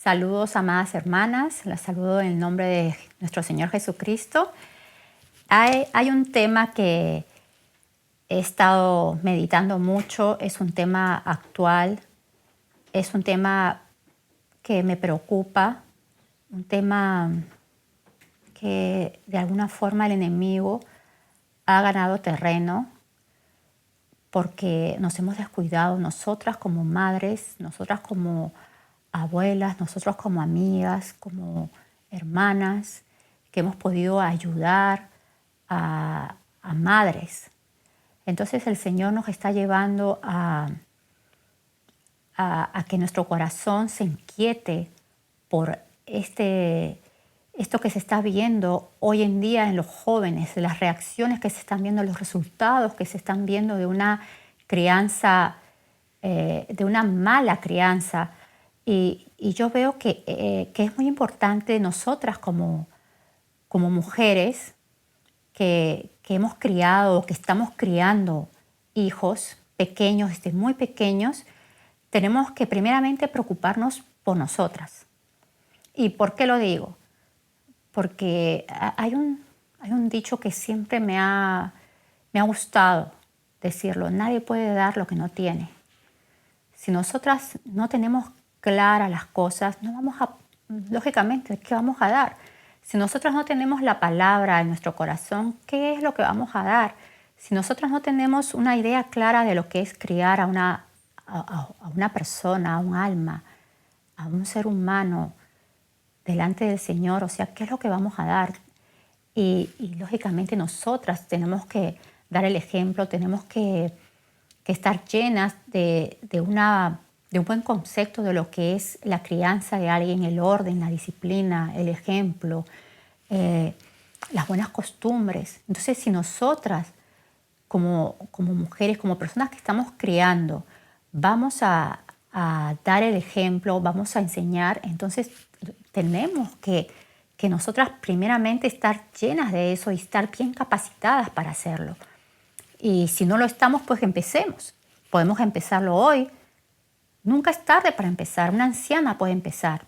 Saludos, amadas hermanas. Las saludo en el nombre de nuestro Señor Jesucristo. Hay un tema que he estado meditando mucho. Es un tema actual. Es un tema que me preocupa. Un tema que de alguna forma el enemigo ha ganado terreno porque nos hemos descuidado nosotras como madres, nosotras como abuelas, nosotros como amigas, como hermanas, que hemos podido ayudar a madres. Entonces el Señor nos está llevando a que nuestro corazón se inquiete por esto que se está viendo hoy en día en los jóvenes, las reacciones que se están viendo, los resultados que se están viendo de una crianza, de una mala crianza. Y yo veo que es muy importante nosotras como mujeres que hemos criado, que estamos criando hijos pequeños, desde muy pequeños, tenemos que primeramente preocuparnos por nosotras. ¿Y por qué lo digo? Porque hay un dicho que siempre me ha gustado decirlo: nadie puede dar lo que no tiene. Si nosotras no tenemos claras las cosas, no vamos a, lógicamente, ¿qué vamos a dar? Si nosotras no tenemos la palabra en nuestro corazón, ¿qué es lo que vamos a dar? Si nosotras no tenemos una idea clara de lo que es criar a una persona, a un alma, a un ser humano delante del Señor, o sea, ¿qué es lo que vamos a dar? Y lógicamente nosotras tenemos que dar el ejemplo, tenemos que estar llenas de un buen concepto de lo que es la crianza de alguien, el orden, la disciplina, el ejemplo, las buenas costumbres. Entonces, si nosotras como mujeres, como personas que estamos criando, vamos a dar el ejemplo, vamos a enseñar, entonces tenemos que nosotras primeramente estar llenas de eso y estar bien capacitadas para hacerlo. Y si no lo estamos, pues empecemos. Podemos empezarlo hoy. Nunca es tarde para empezar. Una anciana puede empezar.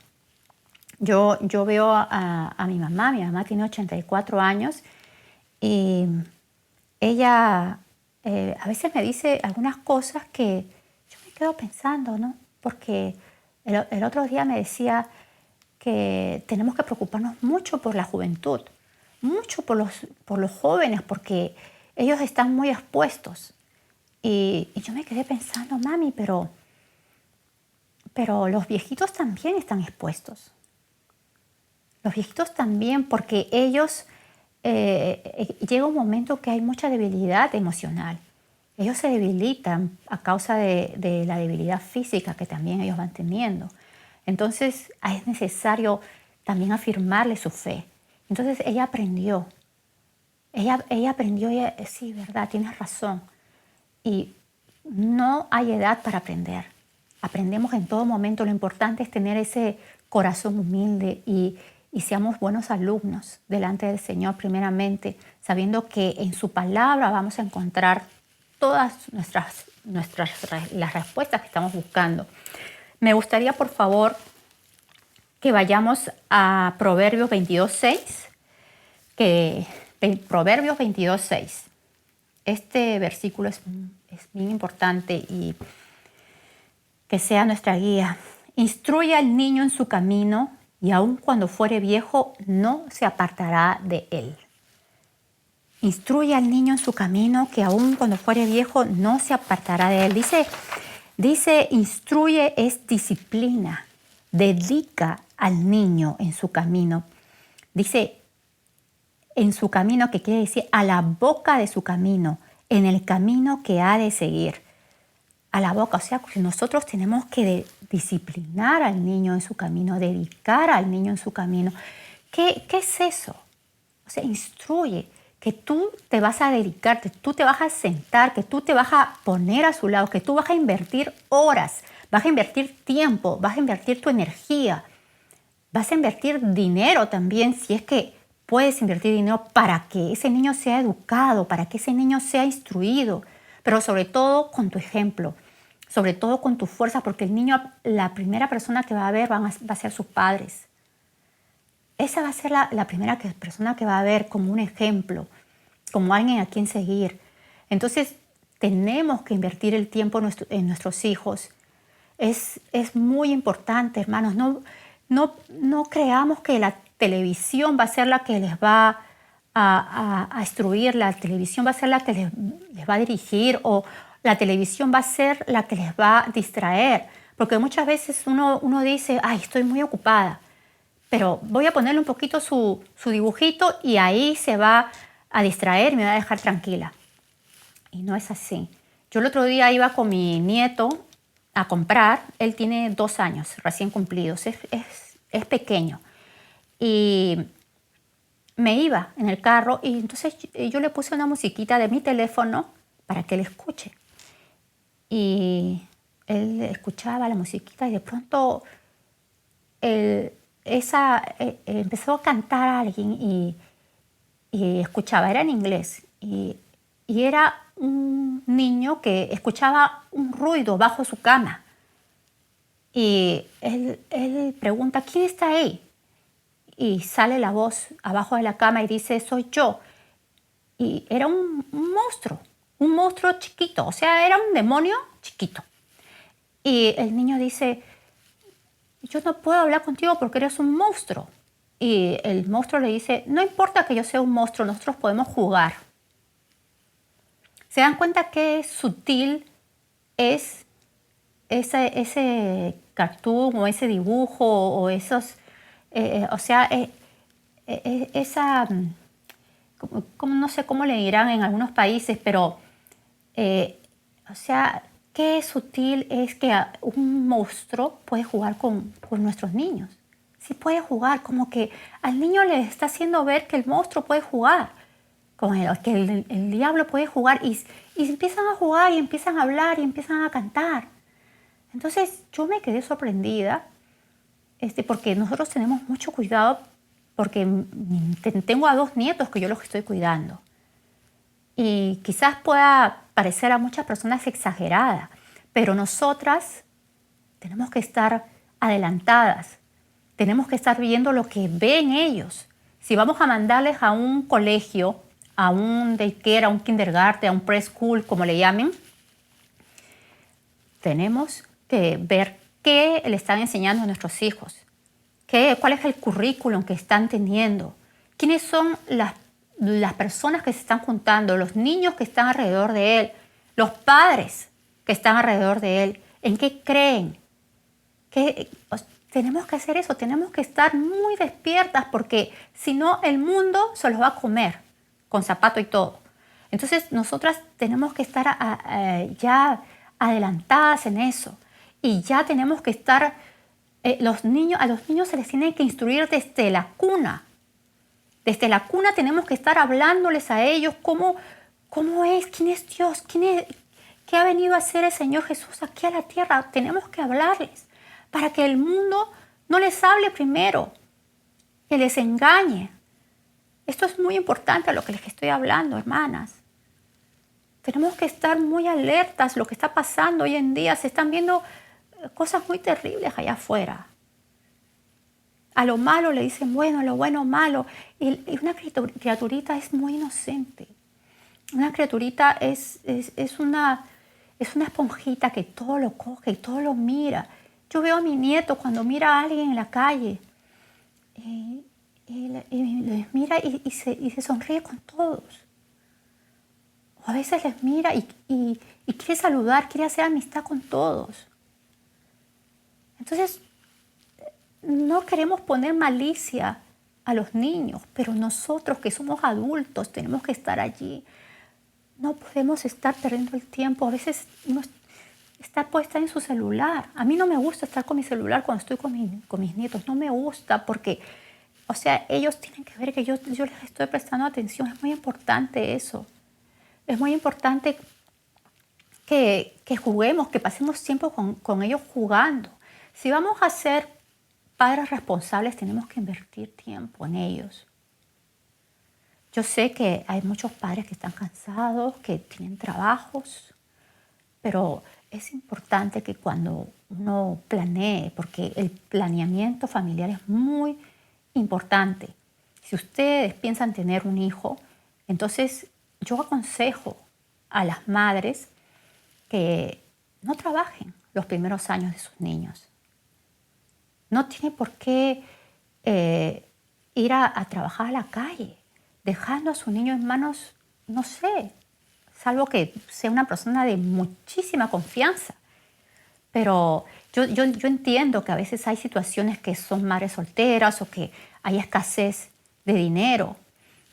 Yo veo a mi mamá tiene 84 años y ella a veces me dice algunas cosas que yo me quedo pensando, ¿no? Porque el otro día me decía que tenemos que preocuparnos mucho por la juventud, mucho por los jóvenes, porque ellos están muy expuestos. Y yo me quedé pensando: mami, pero los viejitos también están expuestos. Los viejitos también, porque ellos, llega un momento que hay mucha debilidad emocional. Ellos se debilitan a causa de la debilidad física que también ellos van teniendo. Entonces es necesario también afirmarle su fe. Entonces ella aprendió. Ella aprendió, sí, verdad, tienes razón. Y no hay edad para aprender. Aprendemos en todo momento. Lo importante es tener ese corazón humilde y seamos buenos alumnos delante del Señor primeramente, sabiendo que en su palabra vamos a encontrar todas las respuestas que estamos buscando. Me gustaría, por favor, que vayamos a Proverbios 22:6, Proverbios 22:6. Este versículo es bien importante y que sea nuestra guía. Instruye al niño en su camino y aun cuando fuere viejo no se apartará de él. Instruye al niño en su camino, que aun cuando fuere viejo no se apartará de él. Dice, instruye es disciplina, dedica al niño en su camino. Dice, en su camino, que quiere decir a la boca de su camino, en el camino que ha de seguir. A la boca, o sea, que nosotros tenemos que disciplinar al niño en su camino, dedicar al niño en su camino. ¿Qué es eso? O sea, instruye, que tú te vas a dedicar, que tú te vas a sentar, que tú te vas a poner a su lado, que tú vas a invertir horas, vas a invertir tiempo, vas a invertir tu energía, vas a invertir dinero también, si es que puedes invertir dinero para que ese niño sea educado, para que ese niño sea instruido, pero sobre todo con tu ejemplo. sobre todo con tu fuerza, porque el niño, la primera persona que va a ver va a ser sus padres. Esa va a ser la primera persona que va a ver como un ejemplo, como alguien a quien seguir. Entonces, tenemos que invertir el tiempo en nuestros hijos. Es muy importante, hermanos. No creamos que la televisión va a ser la que les va a instruir, la televisión va a ser la que les va a dirigir, o la televisión va a ser la que les va a distraer. Porque muchas veces uno dice, ay, estoy muy ocupada, pero voy a ponerle un poquito su dibujito y ahí se va a distraer y me va a dejar tranquila. Y no es así. Yo el otro día iba con mi nieto a comprar. Él tiene 2 años recién cumplidos. Es pequeño. Y me iba en el carro y entonces yo le puse una musiquita de mi teléfono para que él escuche. Y él escuchaba la musiquita y de pronto empezó a cantar a alguien y escuchaba, era en inglés. Y era un niño que escuchaba un ruido bajo su cama. Y él pregunta, ¿quién está ahí? Y sale la voz abajo de la cama y dice, soy yo. Y era un monstruo chiquito, o sea, era un demonio chiquito. Y el niño dice, yo no puedo hablar contigo porque eres un monstruo. Y el monstruo le dice, no importa que yo sea un monstruo, nosotros podemos jugar. ¿Se dan cuenta qué sutil es ese cartoon o ese dibujo o esos, o sea, esa, no sé cómo le dirán en algunos países, pero, o sea, qué sutil es que un monstruo puede jugar con nuestros niños. Sí puede jugar, como que al niño le está haciendo ver que el monstruo puede jugar, con que el diablo puede jugar y empiezan a jugar y empiezan a hablar y empiezan a cantar. Entonces yo me quedé sorprendida porque nosotros tenemos mucho cuidado porque tengo a 2 nietos que yo los estoy cuidando. Y quizás pueda parecer a muchas personas exagerada, pero nosotras tenemos que estar adelantadas, tenemos que estar viendo lo que ven ellos. Si vamos a mandarles a un colegio, a un daycare, a un kindergarten, a un preschool, como le llamen, tenemos que ver qué le están enseñando a nuestros hijos, cuál es el currículum que están teniendo, quiénes son las personas que se están juntando, los niños que están alrededor de él, los padres que están alrededor de él, en qué creen. Tenemos que hacer eso, tenemos que estar muy despiertas porque si no el mundo se los va a comer con zapato y todo. Entonces nosotras tenemos que estar ya adelantadas en eso y ya tenemos que estar, a los niños se les tiene que instruir desde la cuna. Desde la cuna tenemos que estar hablándoles a ellos cómo es, quién es Dios, qué ha venido a hacer el Señor Jesús aquí a la tierra. Tenemos que hablarles para que el mundo no les hable primero, que les engañe. Esto es muy importante a lo que les estoy hablando, hermanas. Tenemos que estar muy alertas. Lo que está pasando hoy en día, se están viendo cosas muy terribles allá afuera. A lo malo le dicen bueno, a lo bueno malo. Y una criaturita es muy inocente. Una criaturita es una esponjita que todo lo coge y todo lo mira. Yo veo a mi nieto cuando mira a alguien en la calle y les mira y se sonríe con todos. O a veces les mira y quiere saludar, quiere hacer amistad con todos. Entonces, no queremos poner malicia a los niños, pero nosotros que somos adultos tenemos que estar allí. No podemos estar perdiendo el tiempo. A veces uno está puesta en su celular. A mí no me gusta estar con mi celular cuando estoy con mis nietos. No me gusta porque, o sea, ellos tienen que ver que yo les estoy prestando atención. Es muy importante eso. Es muy importante que juguemos, que pasemos tiempo con ellos jugando. Si vamos a ser padres responsables, tenemos que invertir tiempo en ellos. Yo sé que hay muchos padres que están cansados, que tienen trabajos, pero es importante que cuando uno planee, porque el planeamiento familiar es muy importante. Si ustedes piensan tener un hijo, entonces yo aconsejo a las madres que no trabajen los primeros años de sus niños. No tiene por qué ir a trabajar a la calle, dejando a su niño en manos, no sé, salvo que sea una persona de muchísima confianza. Pero yo entiendo que a veces hay situaciones que son madres solteras o que hay escasez de dinero.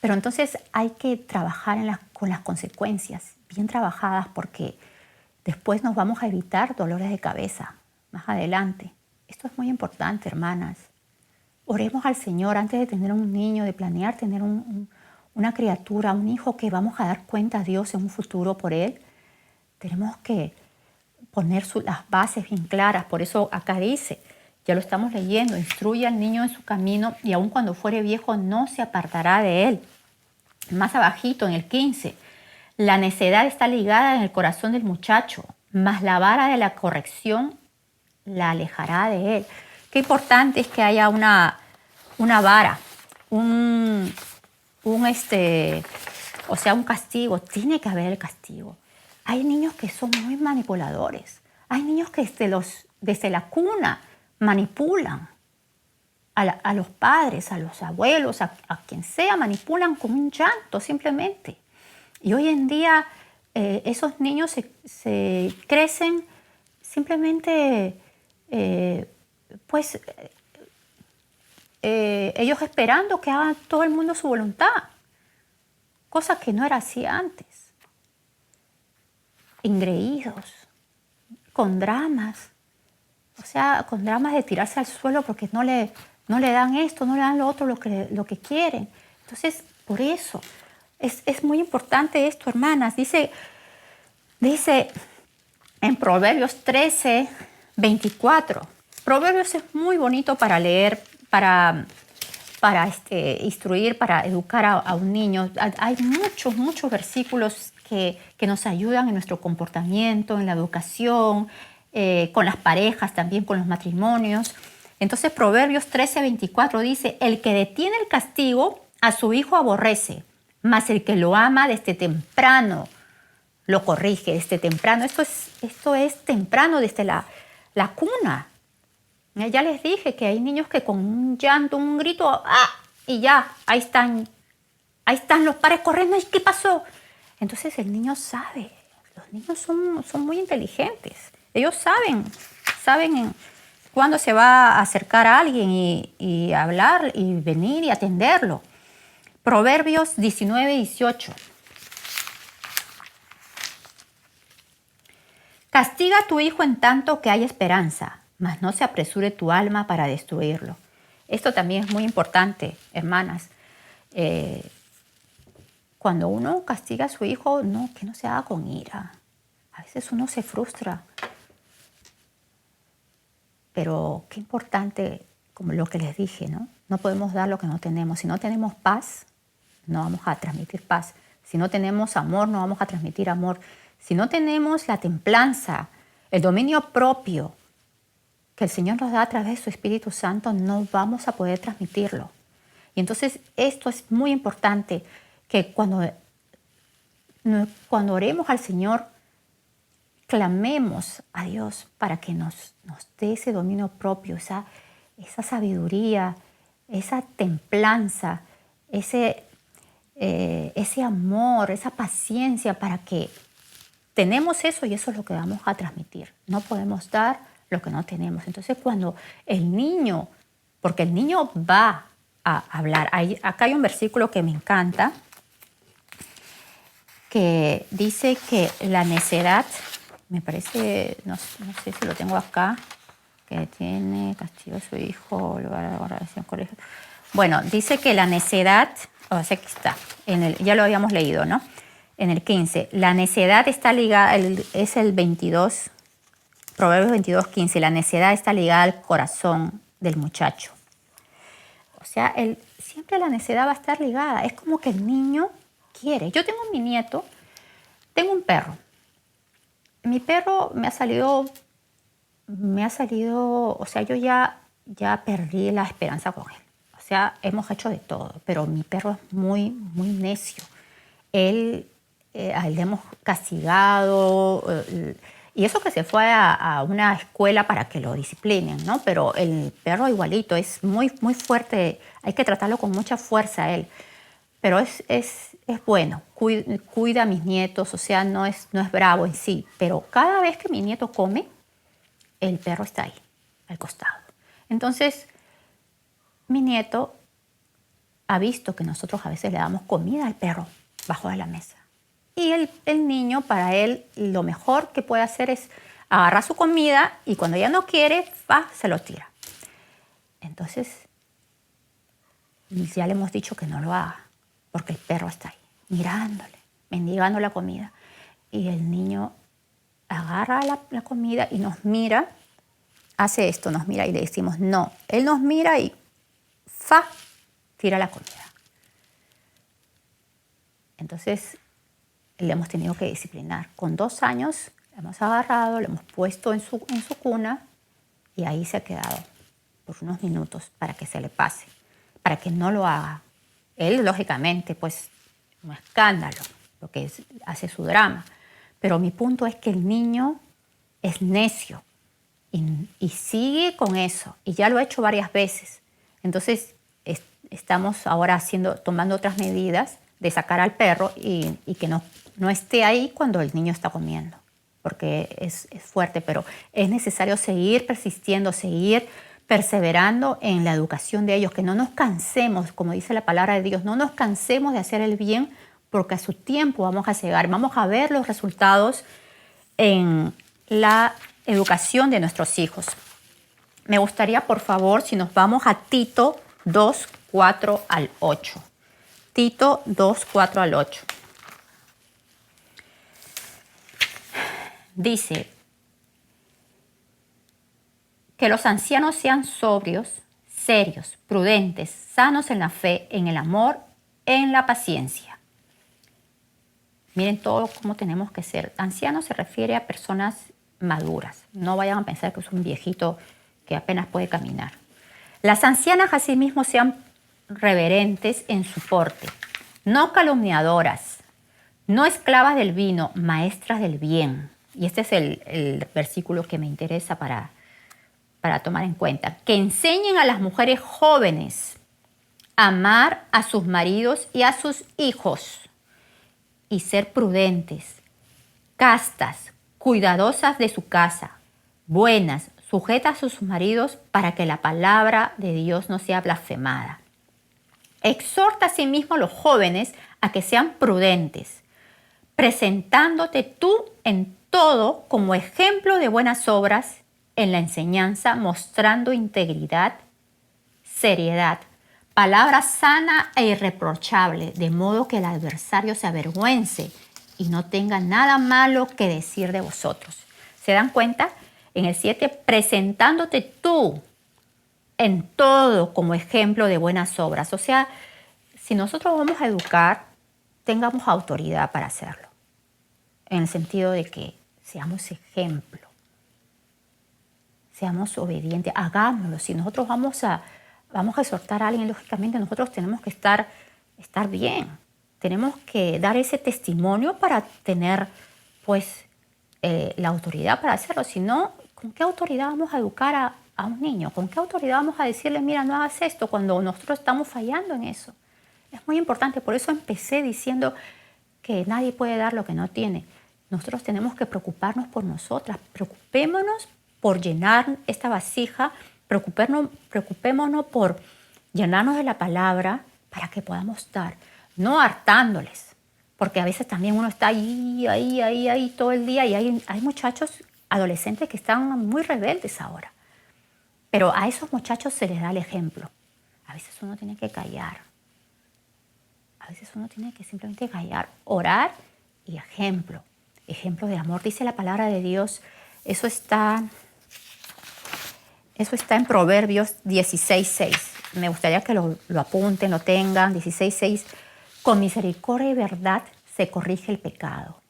Pero entonces hay que trabajar con las consecuencias bien trabajadas, porque después nos vamos a evitar dolores de cabeza más adelante. Esto es muy importante, hermanas. Oremos al Señor antes de tener un niño, de planear tener una criatura, un hijo que vamos a dar cuenta a Dios en un futuro por él. Tenemos que poner las bases bien claras. Por eso acá dice, ya lo estamos leyendo, instruye al niño en su camino y aun cuando fuere viejo no se apartará de él. Más abajito en el 15, la necedad está ligada en el corazón del muchacho, mas la vara de la corrección la alejará de él. Qué importante es que haya una vara, un castigo. Tiene que haber el castigo. Hay niños que son muy manipuladores. Hay niños que desde la cuna manipulan a los padres, a los abuelos, a quien sea, manipulan con un llanto simplemente. Y hoy en día esos niños se crecen simplemente, ellos esperando que haga todo el mundo su voluntad, cosa que no era así antes. Engreídos, con dramas, con dramas de tirarse al suelo porque no le dan esto, no le dan lo otro, lo que quieren. Entonces, por eso es muy importante esto, hermanas. Dice en Proverbios 13, 24. Proverbios es muy bonito para leer, para instruir, para educar a un niño. Hay muchos versículos que nos ayudan en nuestro comportamiento, en la educación, con las parejas, también con los matrimonios. Entonces Proverbios 13, 24 dice, el que detiene el castigo a su hijo aborrece, mas el que lo ama desde temprano lo corrige, desde temprano. Esto es temprano, desde la cuna. Ya les dije que hay niños que con un llanto, un grito, y ya, ahí están los padres corriendo. ¿Y qué pasó? Entonces el niño sabe. Los niños son muy inteligentes. Ellos saben cuándo se va a acercar a alguien y hablar y venir y atenderlo. Proverbios 19, 18. Castiga a tu hijo en tanto que hay esperanza, mas no se apresure tu alma para destruirlo. Esto también es muy importante, hermanas. Cuando uno castiga a su hijo, que no se haga con ira. A veces uno se frustra. Pero qué importante, como lo que les dije, ¿no? No podemos dar lo que no tenemos. Si no tenemos paz, no vamos a transmitir paz. Si no tenemos amor, no vamos a transmitir amor. Si no tenemos la templanza, el dominio propio que el Señor nos da a través de su Espíritu Santo, no vamos a poder transmitirlo. Y entonces esto es muy importante, que cuando oremos al Señor, clamemos a Dios para que nos dé ese dominio propio, esa sabiduría, esa templanza, ese amor, esa paciencia, para que tenemos eso, y eso es lo que vamos a transmitir. No podemos dar lo que no tenemos. Entonces cuando el niño, porque el niño va a hablar, acá hay un versículo que me encanta, que dice que la necedad, me parece, no sé si lo tengo acá, que tiene castigo a su hijo, colegio. Bueno, dice que la necedad, aquí está, ya lo habíamos leído, ¿no? En el 15, la necedad está ligada, es el 22, Proverbios 22, 15, la necedad está ligada al corazón del muchacho. O sea, siempre la necedad va a estar ligada, es como que el niño quiere. Yo tengo mi nieto, tengo un perro. Mi perro me ha salido, o sea, yo ya perdí la esperanza con él. O sea, hemos hecho de todo, pero mi perro es muy, muy necio. Él, a él le hemos castigado, y eso que se fue a una escuela para que lo disciplinen, ¿no? Pero el perro igualito, es muy, muy fuerte, hay que tratarlo con mucha fuerza a él. Pero es bueno, cuida a mis nietos, o sea, no es bravo en sí, pero cada vez que mi nieto come, el perro está ahí, al costado. Entonces, mi nieto ha visto que nosotros a veces le damos comida al perro bajo de la mesa. Y el niño, para él, lo mejor que puede hacer es agarrar su comida y cuando ya no quiere, se lo tira. Entonces, ya le hemos dicho que no lo haga, porque el perro está ahí, mirándole, mendigando la comida. Y el niño agarra la comida y nos mira, hace esto, nos mira y le decimos no. Él nos mira y tira la comida. Entonces, le hemos tenido que disciplinar. Con 2 años, le hemos agarrado, le hemos puesto en su cuna y ahí se ha quedado por unos minutos para que se le pase, para que no lo haga. Él, lógicamente, pues, un escándalo, lo que hace su drama. Pero mi punto es que el niño es necio y sigue con eso. Y ya lo ha hecho varias veces. Entonces, estamos ahora tomando otras medidas de sacar al perro y que no esté ahí cuando el niño está comiendo. Porque es fuerte, pero es necesario seguir persistiendo, seguir perseverando en la educación de ellos, que no nos cansemos, como dice la palabra de Dios, no nos cansemos de hacer el bien, porque a su tiempo vamos a llegar, vamos a ver los resultados en la educación de nuestros hijos. Me gustaría, por favor, si nos vamos a Tito 2, 4 al 8. Tito 2, 4 al 8. Dice que los ancianos sean sobrios, serios, prudentes, sanos en la fe, en el amor, en la paciencia. Miren todo cómo tenemos que ser. Anciano se refiere a personas maduras. No vayan a pensar que es un viejito que apenas puede caminar. Las ancianas asimismo sean reverentes en su porte, no calumniadoras, no esclavas del vino, maestras del bien. Y este es el versículo que me interesa para tomar en cuenta. Que enseñen a las mujeres jóvenes a amar a sus maridos y a sus hijos y ser prudentes, castas, cuidadosas de su casa, buenas, sujetas a sus maridos para que la palabra de Dios no sea blasfemada. Exhorta asimismo a los jóvenes a que sean prudentes, presentándote tú en todo como ejemplo de buenas obras, en la enseñanza, mostrando integridad, seriedad, palabra sana e irreprochable, de modo que el adversario se avergüence y no tenga nada malo que decir de vosotros. ¿Se dan cuenta? En el 7, presentándote tú en todo como ejemplo de buenas obras. O sea, si nosotros vamos a educar, tengamos autoridad para hacerlo. En el sentido de que seamos ejemplo, seamos obedientes, hagámoslo. Si nosotros vamos a exhortar a alguien, lógicamente nosotros tenemos que estar bien. Tenemos que dar ese testimonio para tener, pues, la autoridad para hacerlo. Si no, ¿con qué autoridad vamos a educar a un niño? ¿Con qué autoridad vamos a decirle, mira, no hagas esto cuando nosotros estamos fallando en eso? Es muy importante. Por eso empecé diciendo que nadie puede dar lo que no tiene. Nosotros tenemos que preocuparnos por nosotras. Preocupémonos por llenar esta vasija. Preocupémonos por llenarnos de la palabra para que podamos dar, no hartándoles. Porque a veces también uno está ahí todo el día y hay muchachos, adolescentes que están muy rebeldes ahora. Pero a esos muchachos se les da el ejemplo. A veces uno tiene que callar. A veces uno tiene que simplemente callar, orar y ejemplo. Ejemplo de amor. Dice la palabra de Dios, eso está en Proverbios 16:6. Me gustaría que lo apunten, lo tengan. 16:6. Con misericordia y verdad se corrige el pecado.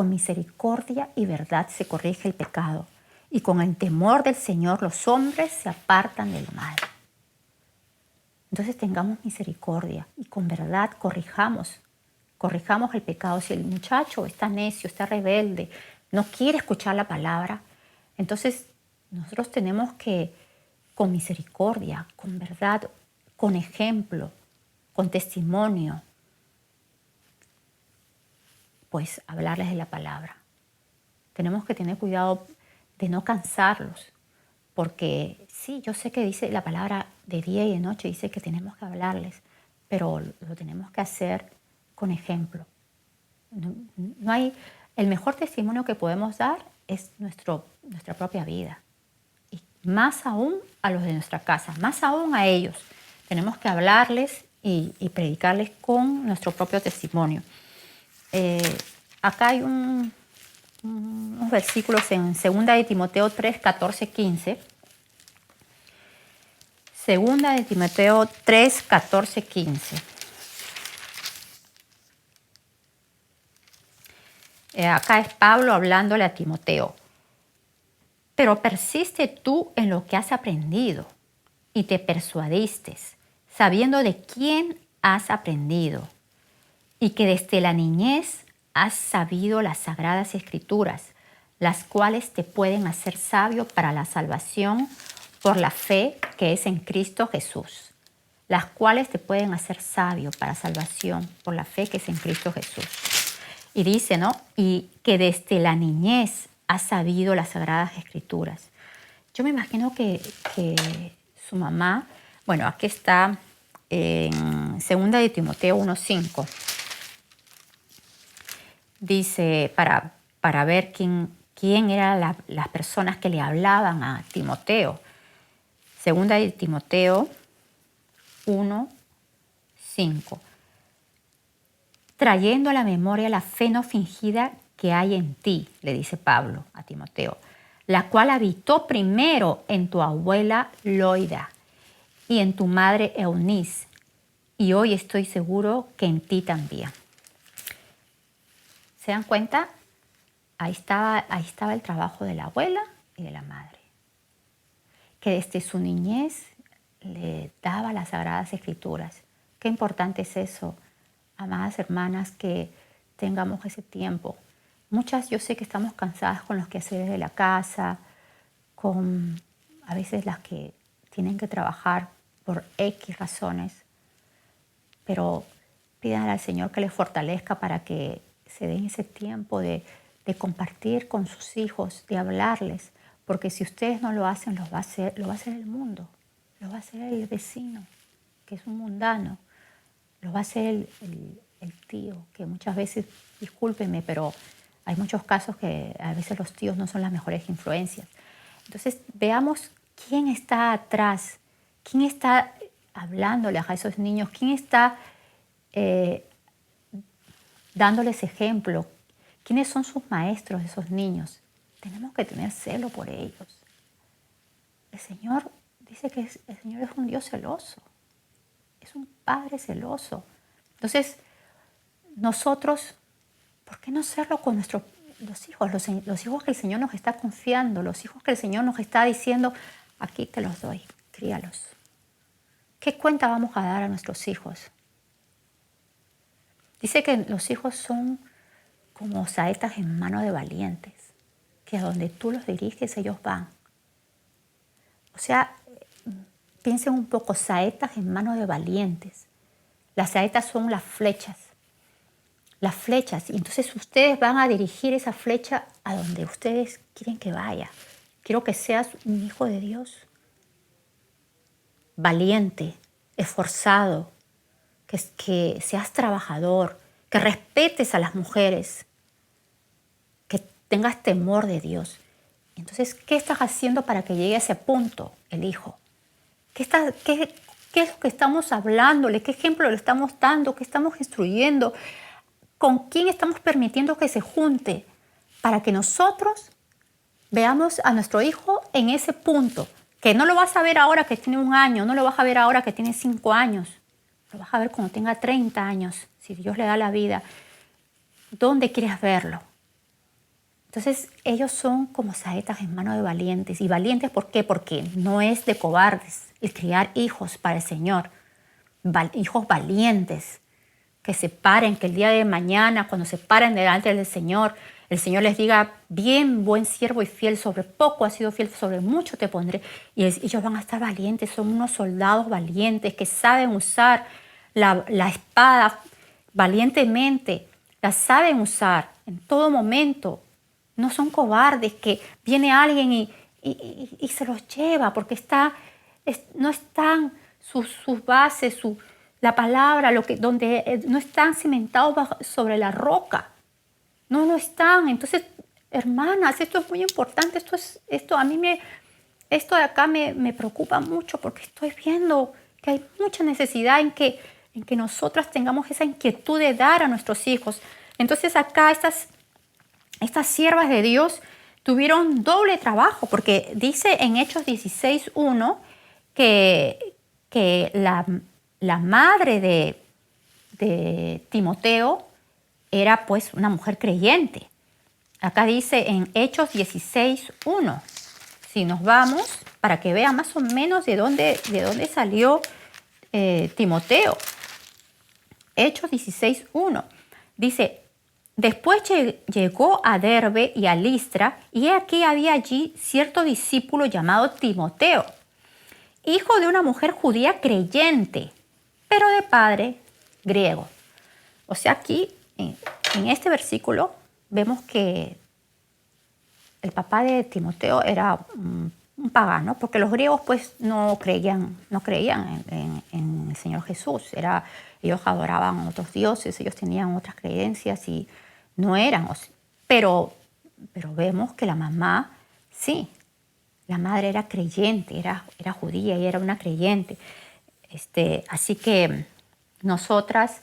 con misericordia y verdad se corrige el pecado, y con el temor del Señor los hombres se apartan del mal. Entonces tengamos misericordia y con verdad corrijamos el pecado. Si el muchacho está necio, está rebelde, no quiere escuchar la palabra, entonces nosotros tenemos que, con misericordia, con verdad, con ejemplo, con testimonio, pues hablarles de la palabra. Tenemos que tener cuidado de no cansarlos, porque sí, yo sé que dice la palabra de día y de noche, dice que tenemos que hablarles, pero lo tenemos que hacer con ejemplo. No hay, el mejor testimonio que podemos dar es nuestra propia vida. Y más aún a los de nuestra casa, más aún a ellos. Tenemos que hablarles y predicarles con nuestro propio testimonio. Acá hay unos versículos en 2 de Timoteo 3, 14, 15. 2 de Timoteo 3, 14, 15. Acá es Pablo hablándole a Timoteo. Pero persiste tú en lo que has aprendido y te persuadiste, sabiendo de quién has aprendido y que desde la niñez has sabido las sagradas escrituras, las cuales te pueden hacer sabio para la salvación por la fe que es en Cristo Jesús. Las cuales te pueden hacer sabio para salvación por la fe que es en Cristo Jesús. Y dice, ¿no? Y que desde la niñez has sabido las sagradas escrituras. Yo me imagino que su mamá, bueno, aquí está en 2 de Timoteo 1:5. Dice, para ver quién eran las personas que le hablaban a Timoteo. 2 de Timoteo 1:5. Trayendo a la memoria la fe no fingida que hay en ti, le dice Pablo a Timoteo, la cual habitó primero en tu abuela Loida y en tu madre Eunice, y hoy estoy seguro que en ti también. ¿Se dan cuenta? Ahí estaba el trabajo de la abuela y de la madre, que desde su niñez le daba las sagradas escrituras. Qué importante es eso, amadas hermanas, que tengamos ese tiempo. Muchas yo sé que estamos cansadas con los quehaceres de la casa, con a veces las que tienen que trabajar por X razones, pero pidan al Señor que les fortalezca para que se den ese tiempo de compartir con sus hijos, de hablarles, porque si ustedes no lo hacen, lo va a hacer el mundo, lo va a hacer el vecino, que es un mundano, lo va a hacer el tío, que muchas veces, discúlpenme, pero hay muchos casos que a veces los tíos no son las mejores influencias. Entonces veamos quién está atrás, quién está hablándoles a esos niños, quién está dándoles ejemplo, quiénes son sus maestros de esos niños. Tenemos que tener celo por ellos. El Señor dice que el Señor es un Dios celoso, es un Padre celoso. Entonces, nosotros, ¿por qué no hacerlo con los hijos? Los hijos que el Señor nos está confiando, los hijos que el Señor nos está diciendo, aquí te los doy, críalos. ¿Qué cuenta vamos a dar a nuestros hijos? Dice que los hijos son como saetas en mano de valientes, que a donde tú los diriges ellos van. O sea, piensen un poco, saetas en manos de valientes. Las saetas son las flechas. Las flechas. Y entonces ustedes van a dirigir esa flecha a donde ustedes quieren que vaya. Quiero que seas un hijo de Dios. Valiente, esforzado, que seas trabajador, que respetes a las mujeres, que tengas temor de Dios. Entonces, ¿qué estás haciendo para que llegue a ese punto el hijo? ¿Qué es lo que estamos hablándole? ¿Qué ejemplo le estamos dando? ¿Qué estamos instruyendo? ¿Con quién estamos permitiendo que se junte? Para que nosotros veamos a nuestro hijo en ese punto, que no lo vas a ver ahora que tiene 1 año, no lo vas a ver ahora que tiene 5 años, lo vas a ver cuando tenga 30 años, si Dios le da la vida. ¿Dónde quieres verlo? Entonces ellos son como saetas en mano de valientes. ¿Y valientes por qué? Porque no es de cobardes el criar hijos para el Señor. Hijos valientes, que se paren, que el día de mañana, cuando se paren delante del Señor, el Señor les diga: bien, buen siervo y fiel, sobre poco has sido fiel, sobre mucho te pondré. Y ellos van a estar valientes, son unos soldados valientes que saben usar la espada valientemente, la saben usar en todo momento. No son cobardes que viene alguien y se los lleva porque no están sus bases, la palabra, donde no están cimentados sobre la roca. No lo están. Entonces, hermanas, esto es muy importante. Esto de acá me preocupa mucho porque estoy viendo que hay mucha necesidad en que nosotras tengamos esa inquietud de dar a nuestros hijos. Entonces acá estas siervas de Dios tuvieron doble trabajo, porque dice en Hechos 16:1 que la madre de Timoteo era pues una mujer creyente. Acá dice en Hechos 16:1. Si nos vamos, para que vean más o menos de dónde salió Timoteo. Hechos 16:1. Dice: después llegó a Derbe y a Listra, y aquí había allí cierto discípulo llamado Timoteo, hijo de una mujer judía creyente, pero de padre griego. O sea, aquí en este versículo vemos que el papá de Timoteo era un pagano, porque los griegos pues no creían en el Señor Jesús. Ellos adoraban a otros dioses, ellos tenían otras creencias y no eran. Pero vemos que la mamá, sí, la madre era creyente, era judía y era una creyente. Así que nosotras,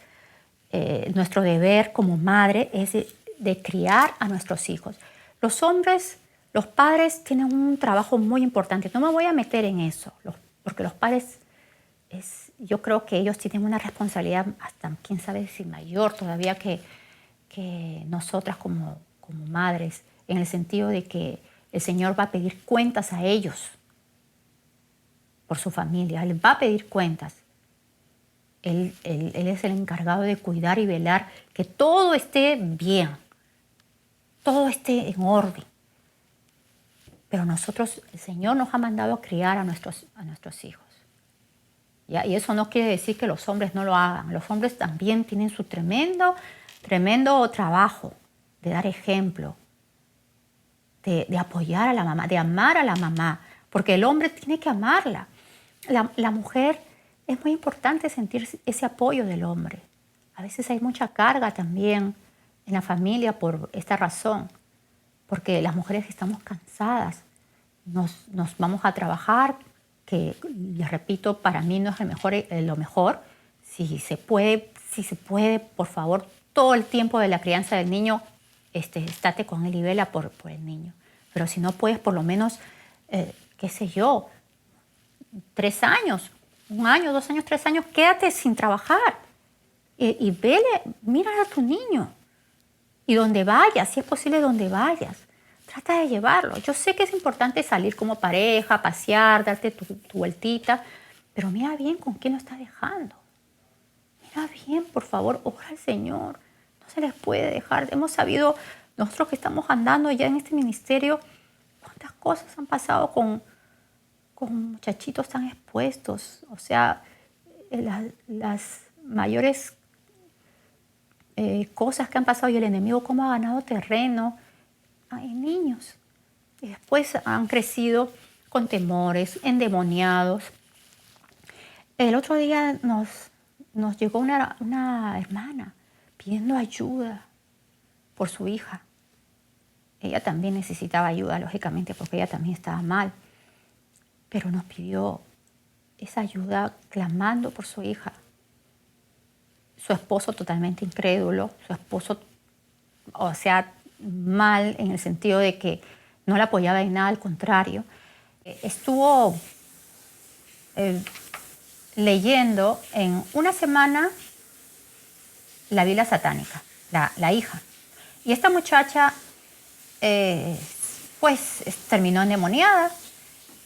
nuestro deber como madre es de criar a nuestros hijos. Los hombres, los padres tienen un trabajo muy importante. No me voy a meter en eso, porque los padres, yo creo que ellos tienen una responsabilidad hasta, quién sabe si mayor todavía que nosotras como madres, en el sentido de que el Señor va a pedir cuentas a ellos por su familia. Él va a pedir cuentas. Él es el encargado de cuidar y velar que todo esté bien, todo esté en orden. Pero nosotros, el Señor nos ha mandado a criar a nuestros hijos. ¿Ya? Y eso no quiere decir que los hombres no lo hagan. Los hombres también tienen su tremendo trabajo de dar ejemplo, de apoyar a la mamá, de amar a la mamá, porque el hombre tiene que amarla. La mujer, es muy importante sentir ese apoyo del hombre. A veces hay mucha carga también en la familia por esta razón, porque las mujeres estamos cansadas, nos vamos a trabajar, que les repito, para mí no es lo mejor. Si se puede, por favor, todo el tiempo de la crianza del niño, estate con él y vela por el niño. Pero si no puedes, por lo menos, qué sé yo, 3 años, 1 año, 2 años, 3 años, quédate sin trabajar y vele, mira a tu niño. Y donde vayas, si es posible, donde vayas, trata de llevarlo. Yo sé que es importante salir como pareja, pasear, darte tu vueltita, pero mira bien con quién lo estás dejando. Mira bien, por favor, ora al Señor. No se les puede dejar. Hemos sabido, nosotros que estamos andando ya en este ministerio, cuántas cosas han pasado con muchachitos tan expuestos. O sea, las mayores cosas que han pasado y el enemigo cómo ha ganado terreno en niños. Y después han crecido con temores, endemoniados. El otro día nos llegó una hermana pidiendo ayuda por su hija. Ella también necesitaba ayuda, lógicamente, porque ella también estaba mal. Pero nos pidió esa ayuda clamando por su hija. Su esposo totalmente incrédulo, su esposo, o sea, mal en el sentido de que no la apoyaba en nada, al contrario. Estuvo leyendo en una semana la Biblia satánica, la hija. Y esta muchacha eh, pues terminó endemoniada.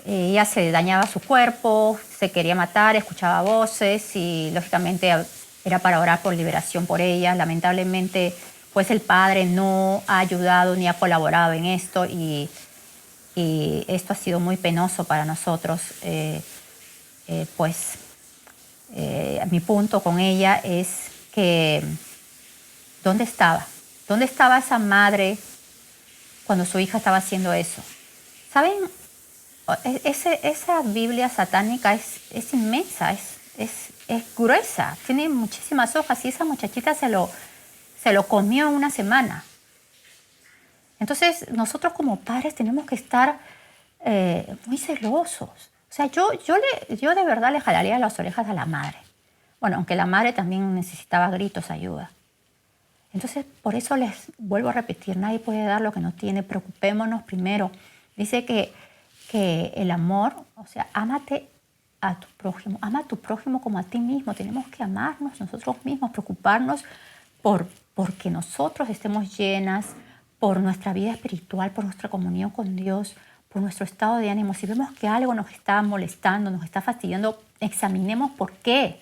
Ella se dañaba su cuerpo, se quería matar, escuchaba voces y lógicamente era para orar por liberación por ella. Lamentablemente, pues el padre no ha ayudado ni ha colaborado en esto y esto ha sido muy penoso para nosotros. Pues mi punto con ella es que ¿dónde estaba? ¿Dónde estaba esa madre cuando su hija estaba haciendo eso? ¿Saben? Esa Biblia satánica es inmensa, es gruesa, tiene muchísimas hojas y esa muchachita se lo comió en una semana. Entonces nosotros como padres tenemos que estar muy celosos. O sea, yo de verdad le jalaría las orejas a la madre. Bueno, aunque la madre también necesitaba gritos, ayuda. Entonces, por eso les vuelvo a repetir, nadie puede dar lo que no tiene, preocupémonos primero. Dice que el amor, o sea, ámate a tu prójimo, ama a tu prójimo como a ti mismo. Tenemos que amarnos nosotros mismos, preocuparnos porque nosotros estemos llenas, por nuestra vida espiritual, por nuestra comunión con Dios, por nuestro estado de ánimo. Si vemos que algo nos está molestando, nos está fastidiando, examinemos por qué.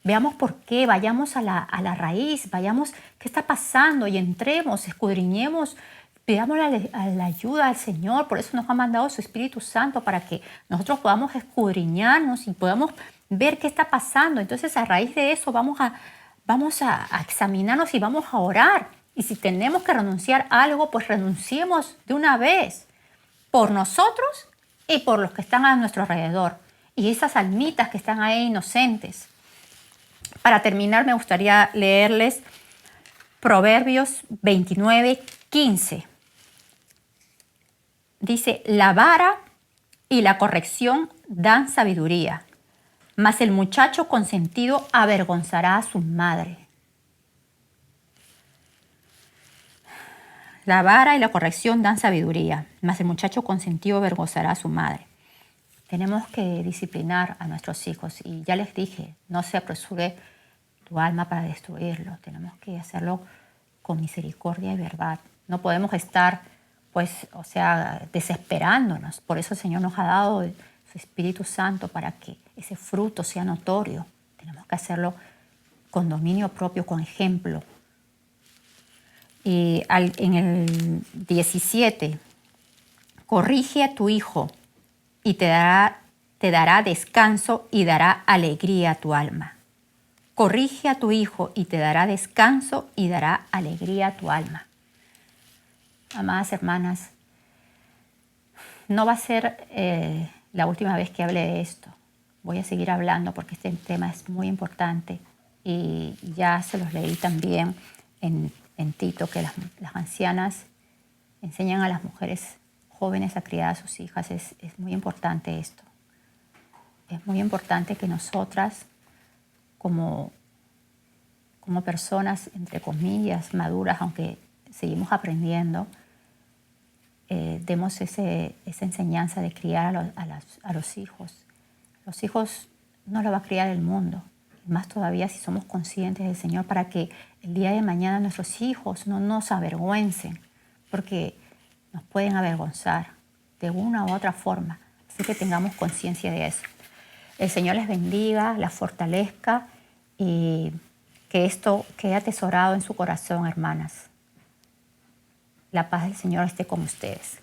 Veamos por qué, vayamos a la raíz, vayamos qué está pasando y entremos, escudriñemos, pidamos la ayuda al Señor. Por eso nos ha mandado su Espíritu Santo para que nosotros podamos escudriñarnos y podamos ver qué está pasando. Entonces a raíz de eso vamos a examinarnos y vamos a orar. Y si tenemos que renunciar a algo, pues renunciemos de una vez por nosotros y por los que están a nuestro alrededor. Y esas almitas que están ahí inocentes. Para terminar, me gustaría leerles Proverbios 29:15. Dice, la vara y la corrección dan sabiduría, mas el muchacho consentido avergonzará a su madre. La vara y la corrección dan sabiduría, mas el muchacho consentido avergonzará a su madre. Tenemos que disciplinar a nuestros hijos y ya les dije, no se apresure tu alma para destruirlo. Tenemos que hacerlo con misericordia y verdad. No podemos estar, pues, o sea, desesperándonos. Por eso el Señor nos ha dado su Espíritu Santo para que ese fruto sea notorio. Tenemos que hacerlo con dominio propio, con ejemplo. Y en el 17, corrige a tu hijo y te dará descanso y dará alegría a tu alma. Corrige a tu hijo y te dará descanso y dará alegría a tu alma. Amadas hermanas, no va a ser la última vez que hable de esto. Voy a seguir hablando porque este tema es muy importante y ya se los leí también en Tito, que las ancianas enseñan a las mujeres jóvenes a criar a sus hijas. Es muy importante esto. Es muy importante que nosotras, como personas, entre comillas, maduras, aunque seguimos aprendiendo, demos esa enseñanza de criar a los hijos. Los hijos no los va a criar el mundo, más todavía si somos conscientes del Señor, para que el día de mañana nuestros hijos no nos avergüencen, porque nos pueden avergonzar de una u otra forma. Así que tengamos conciencia de eso. El Señor les bendiga, las fortalezca y que esto quede atesorado en su corazón, hermanas. La paz del Señor esté con ustedes.